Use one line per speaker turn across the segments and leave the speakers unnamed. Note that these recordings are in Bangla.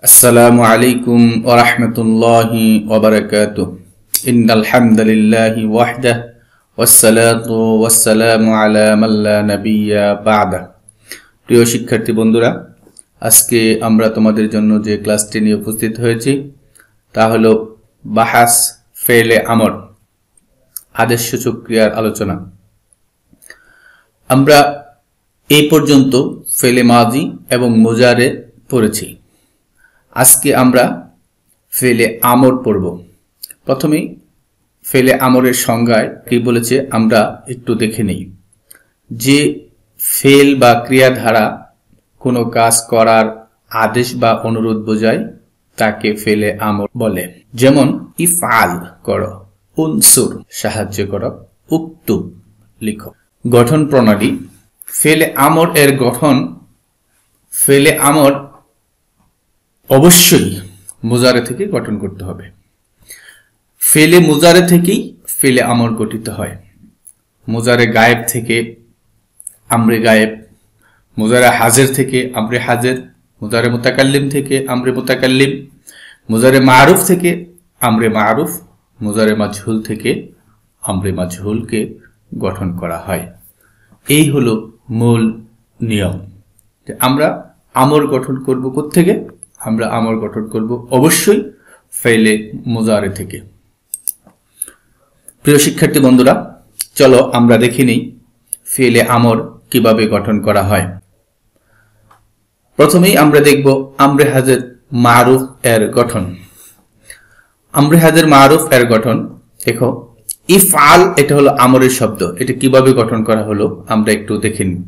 আসসালামু আলাইকুম ওয়া রাহমাতুল্লাহি ওয়া বারাকাতুহু ইন্নাল হামদালিল্লাহি ওয়াহদাহু ওয়াসসালাতু ওয়াসসালামু আলা মান লা নাবিয়্যা বা'দা। প্রিয় শিক্ষার্থী বন্ধুরা, আজকে আমরা তোমাদের জন্য যে ক্লাসটি নিয়ে উপস্থিত হয়েছি তা হলো বাহাস ফেলে আমর, আদেশসূচক ক্রিয়ার আলোচনা। আমরা এই পর্যন্ত ফেলে মাজি এবং মুজারে পড়েছি। আজকে আমরা ফেলে আমর পড়ব। প্রথমেই ফেলে আমরের সংজ্ঞায় কি বলেছে আমরা একটু দেখে নেই। যে ফেল বা ক্রিয়া দ্বারা কোনো কাজ করার আদেশ বা অনুরোধ বোঝায় তাকে ফেলে আমর বলে। যেমন ইফআল করো, উনসুর সাহায্য করো, উক্তুব লিখো। গঠন প্রণালী ফেলে আমর এর গঠন। ফেলে আমর অবশ্যই মুজারে থেকে গঠন করতে হবে। ফেলে মুজারে থেকেই ফেলে আমর গঠিত হয়। মুজারে গায়েব থেকে আমরে গায়েব, মুজারে হাজের থেকে আমরে হাজের, মুজারে মুতাকাল্লিম থেকে আমরে মুতাকাল্লিম, মুজারে মারুফ থেকে আমরে মারুফ, মুজারে মাজহুল থেকে আমরে মাজহুলকে গঠন করা হয়। এই হলো মূল নিয়ম। আমরা আমর গঠন করব কোত্থেকে? আমরা আমর গঠন করব অবশ্যই ফেলে মুজারে থেকে। প্রিয় শিক্ষার্থী বন্ধুরা, চলো আমরা দেখে নিই ফেলে আমর কিভাবে গঠন করা হয়। প্রথমেই আমরা দেখব আমরে হাজের মারুফ এর গঠন। আমরে হাজের মারুফ এর গঠন দেখো, ইফআল এটা হলো আমরের শব্দ। এটা কিভাবে গঠন করা হলো আমরা একটু দেখে নিই।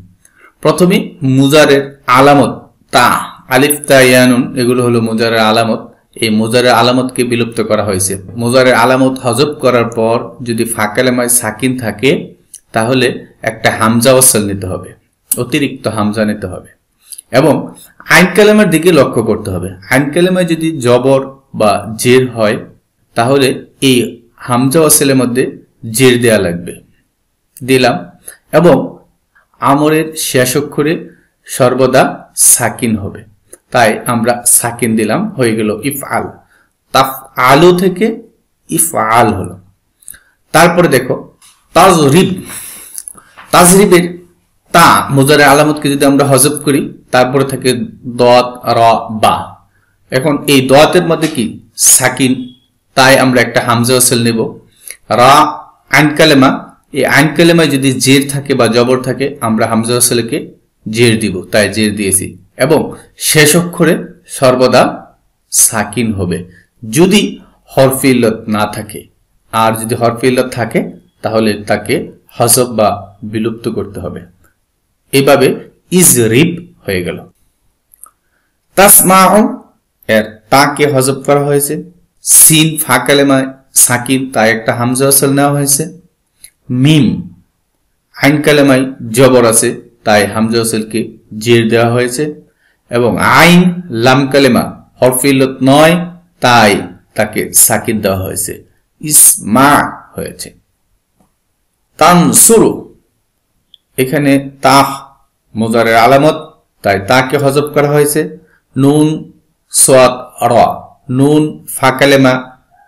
প্রথমে মুজারের আলামত তা, আলিফ তা ইয়া নুন এগুলো হলো মুজারের আলামত। এই মুজারের আলামতকে বিলুপ্ত করা হয়েছে। মুজারের আলামত হজব করার পর যদি ফাঁকালেমায় সাকিন থাকে তাহলে একটা হামজা ওয়াসল নিতে হবে, অতিরিক্ত হামজা নিতে হবে এবং আইন কালেমার দিকে লক্ষ্য করতে হবে। আইন কালেমায় যদি জবর বা জের হয় তাহলে এই হামজা ওয়াসলের মধ্যে জের দেয়া লাগবে, দিলাম। এবং আমরের শেষ অক্ষরে সর্বদা সাকিন হবে, তাই আমরা সাকিন দিলাম, হয়ে গেল ইফআল। তাফ আলু থেকে ইফআল হলো। তারপরে দেখো তাজরিব। তাজরিবের তা মুজারে আলামতকে যদি আমরা হজব করি তারপরে থাকে দত র বা। এখন এই দতের মধ্যে কি সাকিন, তাই আমরা একটা হামজা ওয়াসল নেব। রা আইন কালেমা, এই আইন কালেমায় যদি জের থাকে বা জবর থাকে আমরা হামজা ওয়াসলকে জের দিব, তাই জের দিয়েছি। এবং শেষ অক্ষরে সর্বদা সাকিন হবে যদি হরফে ইল্লত না থাকে। আর যদি হরফে ইল্লত থাকে তাহলে তাকে হজব বা বিলুপ্ত করতে হবে। এইভাবে ইজরিব হয়ে গেল। তাসমাউ এর তাকে হজব করা হয়েছে। সিন ফাঁকালেমায় সাকিন, তাই একটা হামজা ওয়াসল নেওয়া হয়েছে। মিম আইন কালেমায় জবর আছে, তাই হামজা ওয়াসলকে জের দেওয়া হয়েছে। এবং আইন লাম কালেমা হরফে ইল্লত নয়, তাই তাকে সাকিন দেওয়া হয়েছে, ইসমা হয়েছে। তানসুরু, এখানে তাহ মুজারের আলামত, তাই তাকে হজব করা হয়েছে। নুন সোয়াদ র, নুন ফাঁকালেমা,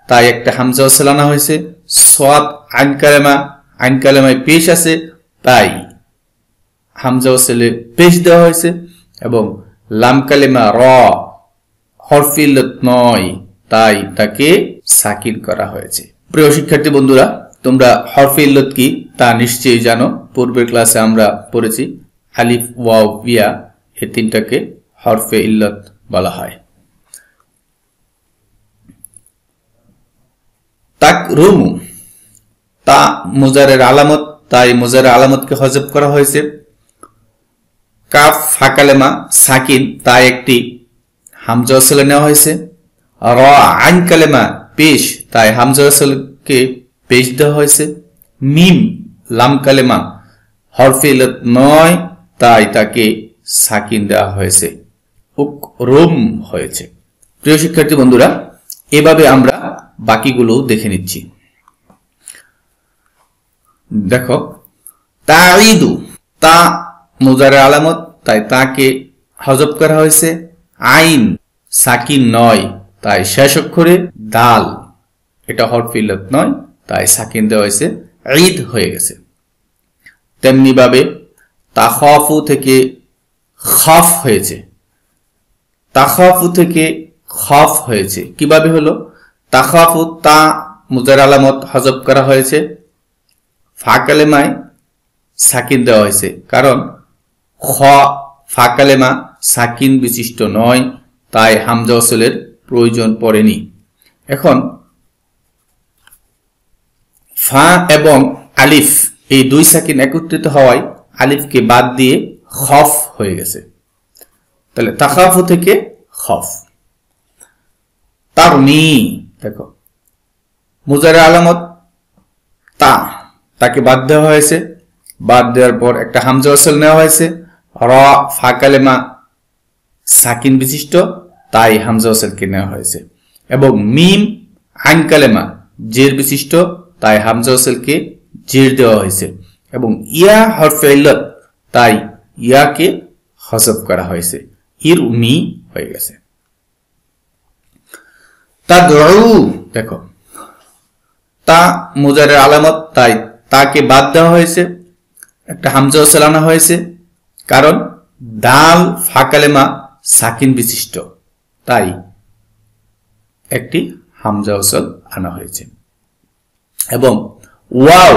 তাই একটা হামজা ওয়াসল আনা হয়েছে। সোয়াদ আইন কালেমা, আইন কালেমায় পেশ আছে, তাই হামজা ওয়াসলে পেশ দেওয়া হয়েছে। এবং লাম কালেমা র হরফে ইল্লত নয়, তাই তাকে সাকিন করা হয়েছে। প্রিয় শিক্ষার্থী বন্ধুরা, তোমরা হরফে ইল্লত কি তা নিশ্চয়ই জানো। পূর্বের ক্লাসে আমরা পড়েছি আলিফ ওয়াও ইয়া এই তিনটাকে হরফে ইল্লত বলা হয়। তাকরুমু, তা মুজারের আলামত, তাই মুজারের আলামতকে হজব করা হয়েছে। কাফ ফাঁকালেমা সাকিন, তাই একটি হামজা ওয়াসল নেওয়া হয়েছে। র আইন কালেমা পেশ, তাই হামজা ওয়াসলকে পেশ দেওয়া হয়েছে। মিম লাম কালেমা হরফে ইল্লত নয়, তাই তাকে সাকিন দেওয়া হয়েছে, উকরুম হয়েছে। প্রিয় শিক্ষার্থী বন্ধুরা, এভাবে আমরা বাকিগুলো দেখে নিচ্ছি। দেখো তাঈদু, তা মুজারের আলামত, তাই তাকে হজব করা হয়েছে। আইন সাকিন নয়, তাই শেষ অক্ষরে দাল, এটা হরফে ইল্লাত নয়, তাই সাকিন দেওয়া হয়েছে, ঈদ হয়ে গেছে। তেমনি ভাবে তাখাফু থেকে খাফ হয়েছে, তাখাফু থেকে খফ হয়েছে। কিভাবে হলো? তাখাফু তা মুজার আলামত হজব করা হয়েছে, ফা কালেমায় সাকিন দেওয়া হয়েছে, কারণ খ ফা কালেমা সাকিন বিশিষ্ট নয়, তাই হামজা ওয়াসলের প্রয়োজন পড়েনি। এখন ফা এবং আলিফ এই দুই সাকিন একত্রিত হওয়ায় আলিফকে বাদ দিয়ে খফ হয়ে গেছে, তাহলে তাখাফু থেকে খফ। তারমি, দেখো মুজারে আলামত তা, তাকে বাদ দেওয়া হয়েছে, বাদ দেওয়ার পর একটা হামজা ওয়াসল নেওয়া হয়েছে, র ফা কালেমা সাকিন বিশিষ্ট, তাই হামজা ওয়াসলকে নেওয়া হয়েছে, এবং মিম আইন কালেমা জের বিশিষ্ট, তাই হামজা ওয়াসলকে জের দেওয়া হয়েছে, এবং ইয়া হরফে ইল্লাত, তাই ইয়াকে হযফ করা হয়েছে, ইরমি হয়ে গেছে। তাদউ, দেখো তা মুজারের আলামত, তাই তাকে বাদ দেওয়া হয়েছে, একটা হামজা ওয়াসল আনা হয়েছে, কারণ দাল ফা কালেমা সাকিন বিশিষ্ট, তাই একটি হামজা ওয়াসল আনা হয়েছে, এবং ওয়াও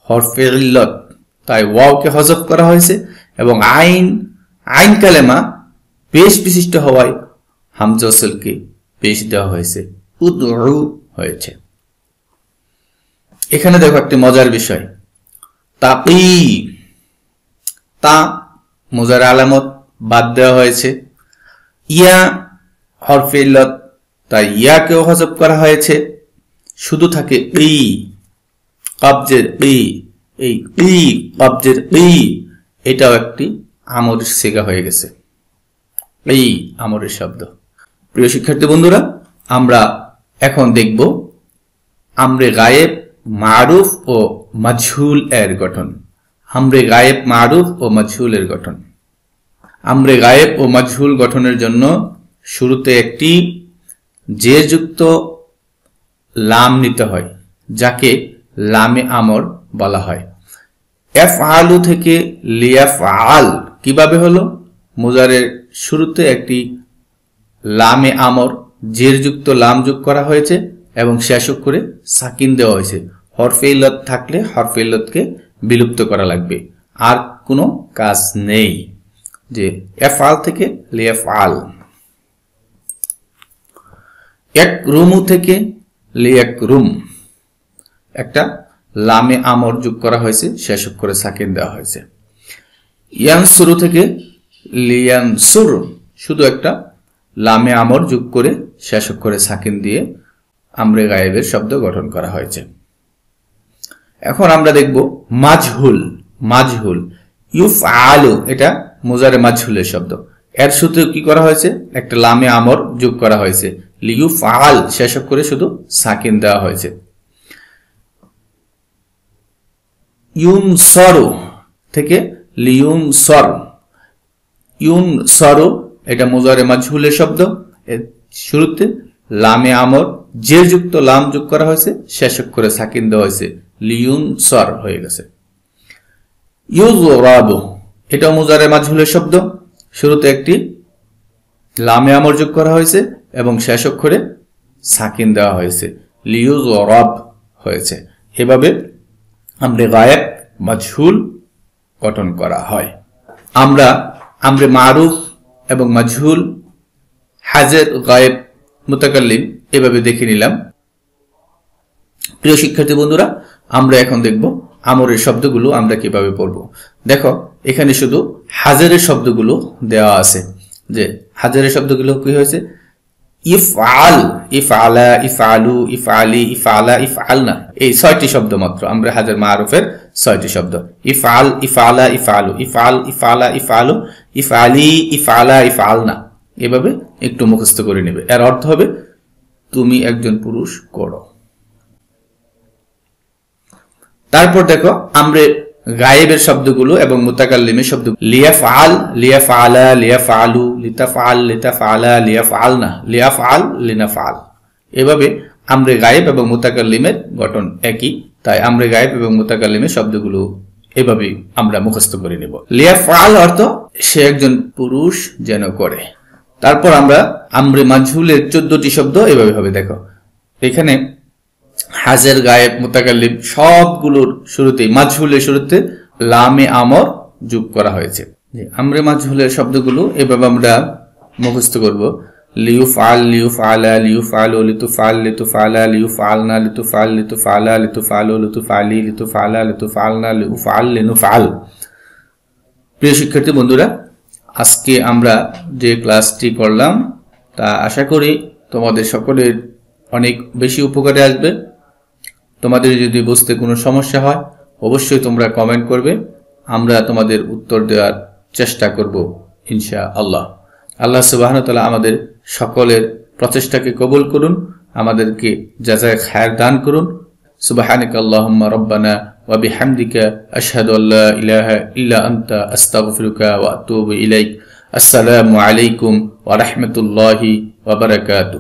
হরফে ইল্লাত, তাই ওয়াওকে হযফ করা হয়েছে, এবং আইন কালেমা পেশ বিশিষ্ট হওয়ায় হামজা ওয়াসলকে পেশ দেওয়া হয়েছে, উদউ হয়েছে। এখানে দেখো একটি মজার বিষয়, তাকি তা মুজার আলামত বাদ দেওয়া হয়েছে, ইয়া হরফে ইল্লাত, তাই ইয়াকেও হযফ করা হয়েছে, শুধু থাকে ই, কবজের ই, এই ই কবজের ই, এটাও একটি আমরের সিগা হয়ে গেছে, এই আমরের শব্দ। প্রিয় শিক্ষার্থী বন্ধুরা, আমরা এখন দেখব আমরে গায়েব, মারুফ ও মাজহুল এর গঠন। আমরে গায়েব, মারুফ ও মাজহুল এর গঠন। আমরে গায়েব ও মাজহুল গঠনের জন্য শুরুতে একটি জের যুক্ত লাম নিতে হয়, যাকে লামে আমর বলা হয়। এফআলু থেকে লিয়াফআল কিভাবে হলো? মুজারের শুরুতে একটি লামে আমর জের যুক্ত লাম যোগ করা হয়েছে এবং শেষ করে সাকিন দেওয়া হয়েছে। হরফে ইল্লাত থাকলে হরফে ইল্লাতকে বিলুপ্ত করা লাগবে, আর কোনো কাজ নেই। যে এফআল থেকে লিয়াফআল। এক রুমু থেকে লিয়াকরুম, একটা লামে আমর যোগ করা হয়েছে, শেষ করে সাকিন দেওয়া হয়েছে। ইয়ানসুরু থেকে লিয়ানসুর, শুধু একটা লামে আমর যোগ করে শেষ করে সাকিন দিয়ে আমরে গায়েবের শব্দ গঠন করা হয়েছে। এখন আমরা দেখব মাজহুল। মাজহুল ইউফআলু, এটা মুজারে মাজহুলের শব্দ। এর সাথে কি করা হয়েছে? একটা লামে আমর যোগ করা হয়েছে, লিউফআল শেষ করে শুধু সাকিন দেওয়া হয়েছে। ইউনসরু থেকে লিউনসর, ইউনসরু এটা মুজারে মাজহুলের শব্দ। এর শুরুতে লামে আমর জের যুক্ত লাম যোগ করা হয়েছে, শেষ করে সাকিন দেওয়া হয়েছে, লিউনসর হয়ে গেছে। ইউযরাবু এটা মুজারে মাজহুলের শব্দ। শুরুতে একটি লামে আমর যোগ করা হয়েছে এবং শেষ অক্ষরে সাকিন দেওয়া হয়েছে, লিউযরাব হয়েছে। এভাবে আমরে গায়েব মাজহুল গঠন করা হয়। আমরা আমরে মারুফ এবং মাজহুল, হাজের, গায়েব, মুতাকাল্লিম এভাবে দেখে নিলাম। প্রিয় শিক্ষার্থী বন্ধুরা, আমরা এখন দেখব আমরের শব্দগুলো আমরা কিভাবে পড়ব। দেখো এখানে শুধু হাজেরের শব্দগুলো দেওয়া আছে। যে হাজেরের শব্দগুলো কি হয়েছে? ইফআল, ইফআলা, ইফআলু, ইফআলি, ইফআলা, ইফআলনা, এই 6টি শব্দ মাত্র আমরা হাজের মারুফের 6টি শব্দ। ইফআল, ইফআলা, ইফআলু, ইফআল, ইফআলা, ইফআলু, ইফআলি, ইফআলা, ইফআলনা, এভাবে একটু মুখস্থ করে নেবে। এর অর্থ হবে তুমি একজন পুরুষ করো। তারপর দেখো আমরে গায়েবের শব্দগুলো এবং মুতাকাল্লিমের শব্দ লিয়াফআল, লিয়াফআলা, লিয়াফআলু, লিতাফআল, লিতাফআলা, লিয়াফআলনা, লিয়াফআল, লিনাফআল। এভাবে আমরে গায়েব এবং মুতাকাল্লিমের গঠন একই, তাই আমরে গায়েব এবং মুতাকাল্লিমের শব্দগুলো এভাবে আমরা মুখস্থ করে নেব। লিয়াফআল অর্থ সে একজন পুরুষ যেন করে। তারপর আমরা আমরে মাজহুলের 14টি শব্দ এভাবে হবে। দেখো এখানে হাজের, গায়েব, মুতাকাল্লিম সবগুলোর শুরুতেই মাজহুলের শুরুতে লামে আমর যোগ করা হয়েছে। আমরে মাজহুলের শব্দগুলো এভাবে আমরা মুখস্থ করব। লিউফআল, লিউফআলা, লিউফআলু, লিতুফআল, লিতুফআলা, লিউফআলনা, লিতুফআল, লিতুফআলা, লিতুফআলু, লিতুফআলি, লিতুফআলা, লিতুফআলনা, লিউফআল, লিনুফআল। প্রিয় শিক্ষার্থী বন্ধুরা, আজকে আমরা যে ক্লাসটি করলাম তা আশা করি তোমাদের সকলের অনেক বেশি উপকারে আসবে। তোমাদের যদি বুঝতে কোনো সমস্যা হয় অবশ্যই তোমরা কমেন্ট করবে, আমরা তোমাদের উত্তর দেওয়ার চেষ্টা করব ইনশাআল্লাহ। আল্লাহ সুবহানাহু ওয়া তাআলা আমাদের সকলের প্রচেষ্টাকে কবুল করুন, আমাদেরকে জাযায়ে খায়র দান করুন। সুবহানাকা আল্লাহুম্মা রাব্বানা ওয়া বিহামদিকা আশহাদু আল্লা ইলাহা ইল্লা আনতা আস্তাগফিরুকা ওয়া আতুবু ইলাইক। আসসালামু আলাইকুম ওয়া রাহমাতুল্লাহি ওয়া বারাকাতুহু।